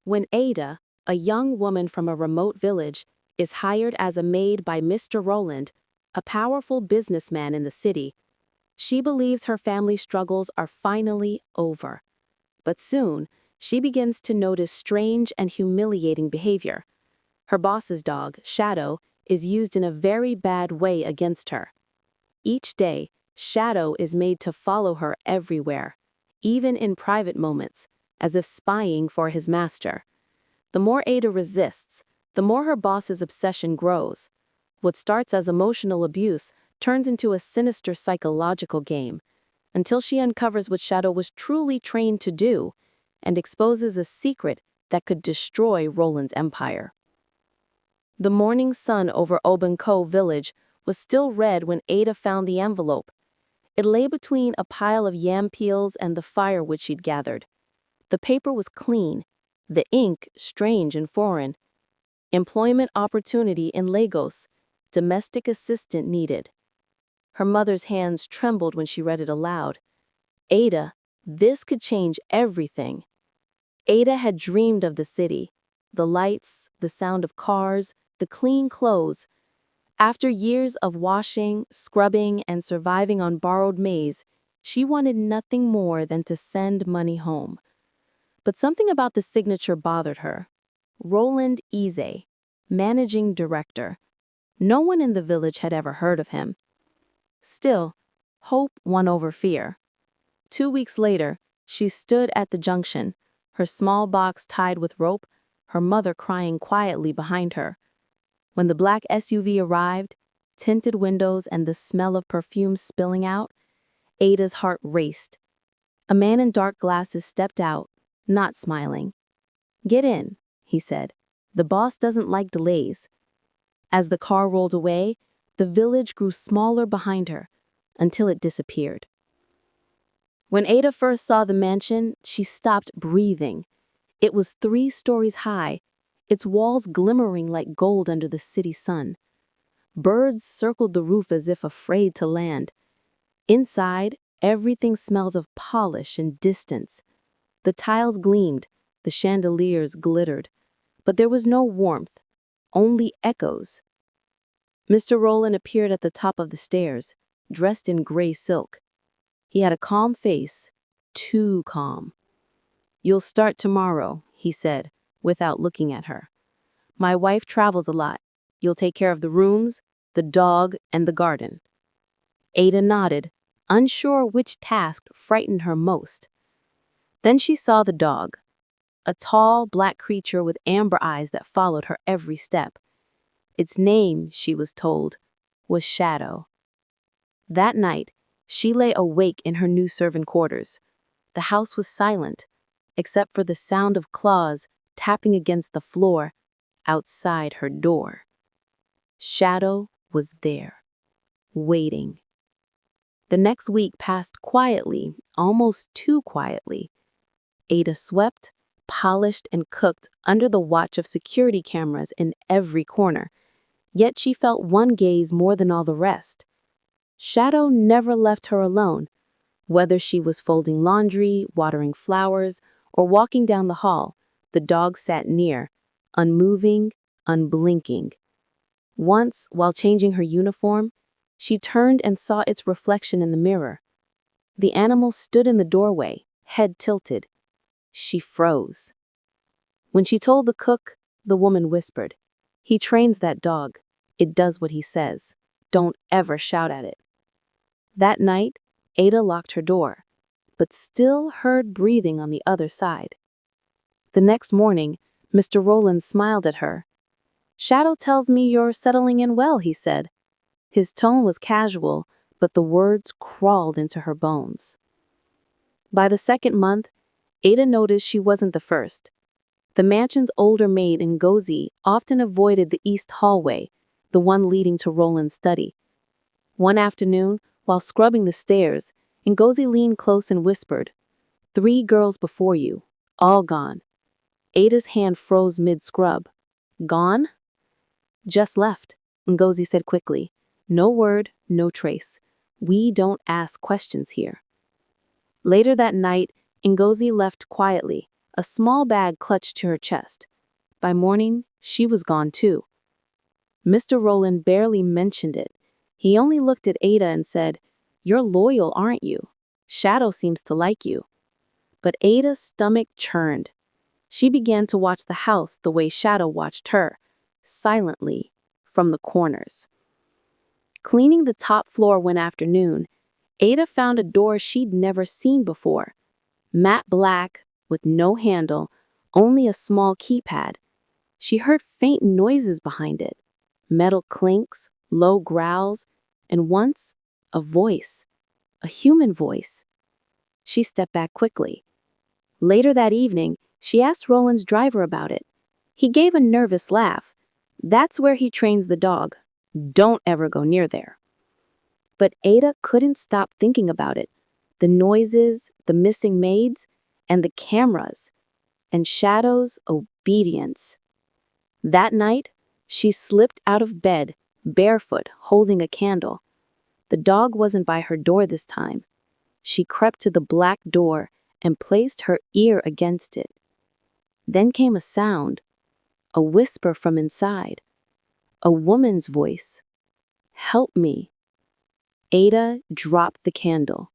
When Ada, a young woman from a remote village, is hired as a maid by Mr. Roland, a powerful businessman in the city, she believes her family struggles are finally over. But soon, she begins to notice strange and humiliating behavior. Her boss's dog, Shadow, is used in a very bad way against her. Each day, Shadow is made to follow her everywhere, even in private moments, as if spying for his master. The more Ada resists, the more her boss's obsession grows. What starts as emotional abuse turns into a sinister psychological game, until she uncovers what Shadow was truly trained to do and exposes a secret that could destroy Roland's empire. The morning sun over Obenko village was still red when Ada found the envelope. It lay between a pile of yam peels and the firewood she'd gathered. The paper was clean, the ink strange and foreign. Employment opportunity in Lagos, domestic assistant needed. Her mother's hands trembled when she read it aloud. Ada, this could change everything. Ada had dreamed of the city, the lights, the sound of cars, the clean clothes. After years of washing, scrubbing, and surviving on borrowed maize, she wanted nothing more than to send money home. But something about the signature bothered her. Roland Eze, managing director. No one in the village had ever heard of him. Still, hope won over fear. 2 weeks later, she stood at the junction, her small box tied with rope, her mother crying quietly behind her. When the black SUV arrived, tinted windows and the smell of perfume spilling out, Ada's heart raced. A man in dark glasses stepped out, not smiling. "Get in," he said. "The boss doesn't like delays." As the car rolled away, the village grew smaller behind her, until it disappeared. When Ada first saw the mansion, she stopped breathing. It was 3 stories high, its walls glimmering like gold under the city sun. Birds circled the roof as if afraid to land. Inside, everything smelled of polish and distance. The tiles gleamed, the chandeliers glittered, but there was no warmth, only echoes. Mr. Roland appeared at the top of the stairs, dressed in gray silk. He had a calm face, too calm. "You'll start tomorrow," he said, without looking at her. "My wife travels a lot. You'll take care of the rooms, the dog, and the garden." Ada nodded, unsure which task frightened her most. Then she saw the dog, a tall, black creature with amber eyes that followed her every step. Its name, she was told, was Shadow. That night, she lay awake in her new servant quarters. The house was silent, except for the sound of claws tapping against the floor outside her door. Shadow was there, waiting. The next week passed quietly, almost too quietly. Ada swept, polished, and cooked under the watch of security cameras in every corner, yet she felt one gaze more than all the rest. Shadow never left her alone. Whether she was folding laundry, watering flowers, or walking down the hall, the dog sat near, unmoving, unblinking. Once, while changing her uniform, she turned and saw its reflection in the mirror. The animal stood in the doorway, head tilted. She froze. When she told the cook, the woman whispered, "He trains that dog. It does what he says. Don't ever shout at it." That night, Ada locked her door, but still heard breathing on the other side. The next morning, Mr. Roland smiled at her. "Shadow tells me you're settling in well," he said. His tone was casual, but the words crawled into her bones. By the 2nd month, Ada noticed she wasn't the first. The mansion's older maid, Ngozi, often avoided the east hallway, the one leading to Roland's study. One afternoon, while scrubbing the stairs, Ngozi leaned close and whispered, "3 girls before you, all gone." Ada's hand froze mid-scrub. "Gone?" "Just left," Ngozi said quickly. "No word, no trace. We don't ask questions here." Later that night, Ngozi left quietly, a small bag clutched to her chest. By morning, she was gone too. Mr. Rowland barely mentioned it. He only looked at Ada and said, "You're loyal, aren't you? Shadow seems to like you." But Ada's stomach churned. She began to watch the house the way Shadow watched her, silently, from the corners. Cleaning the top floor one afternoon, Ada found a door she'd never seen before. Matte black, with no handle, only a small keypad. She heard faint noises behind it. Metal clinks, low growls, and once, a voice. A human voice. She stepped back quickly. Later that evening, she asked Roland's driver about it. He gave a nervous laugh. "That's where he trains the dog. Don't ever go near there." But Ada couldn't stop thinking about it. The noises, the missing maids, and the cameras, and Shadow's obedience. That night, she slipped out of bed, barefoot, holding a candle. The dog wasn't by her door this time. She crept to the black door and placed her ear against it. Then came a sound, a whisper from inside, a woman's voice. "Help me." Ada dropped the candle.